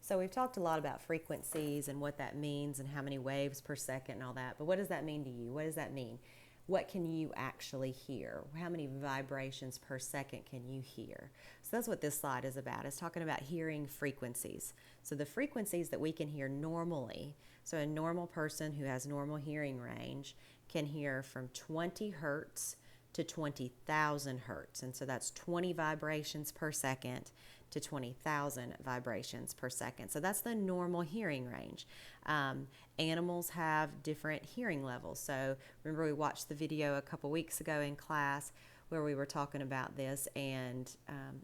So we've talked a lot about frequencies and what that means and how many waves per second and all that. But what does that mean to you? What does that mean? What can you actually hear? How many vibrations per second can you hear? So that's what this slide is about. It's talking about hearing frequencies. So the frequencies that we can hear normally, so a normal person who has normal hearing range can hear from 20 hertz to 20,000 hertz. And so that's 20 vibrations per second to 20,000 vibrations per second. So that's the normal hearing range. Animals have different hearing levels. So remember, we watched the video a couple weeks ago in class where we were talking about this, and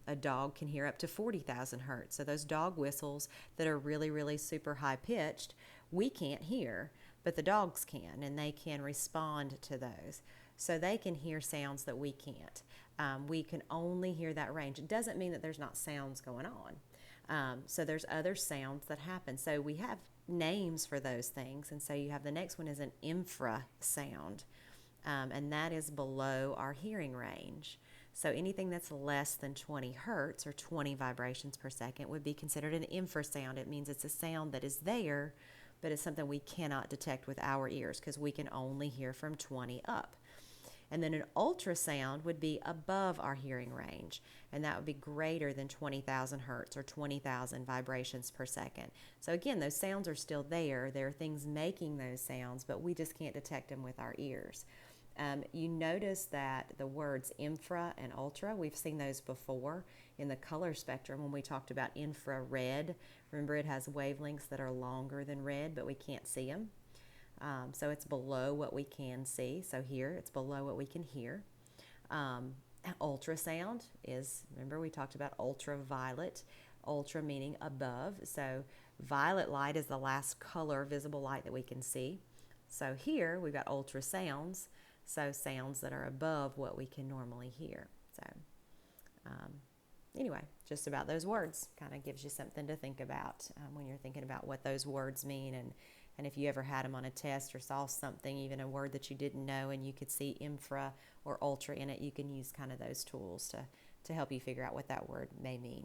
a dog can hear up to 40,000 hertz. So those dog whistles that are really, really super high pitched, we can't hear, but the dogs can, and they can respond to those. So they can hear sounds that we can't. We can only hear that range. It doesn't mean that there's not sounds going on. So there's other sounds that happen. So we have names for those things. And so you have the next one is an infrasound, and that is below our hearing range. So anything that's less than 20 hertz or 20 vibrations per second would be considered an infrasound. It means it's a sound that is there, but it's something we cannot detect with our ears because we can only hear from 20 up. And then an ultrasound would be above our hearing range, and that would be greater than 20,000 hertz or 20,000 vibrations per second. So again, those sounds are still there. There are things making those sounds, but we just can't detect them with our ears. You notice that the words infra and ultra, we've seen those before in the color spectrum when we talked about infrared. Remember, it has wavelengths that are longer than red, but we can't see them. So it's below what we can see. So here, it's below what we can hear. Ultrasound is, remember we talked about ultraviolet, ultra meaning above. So violet light is the last color, visible light that we can see. So here we've got ultrasounds, so sounds that are above what we can normally hear. So anyway, just about those words kind of gives you something to think about when you're thinking about what those words mean, and if you ever had them on a test or saw something, even a word that you didn't know and you could see infra or ultra in it, you can use kind of those tools to help you figure out what that word may mean.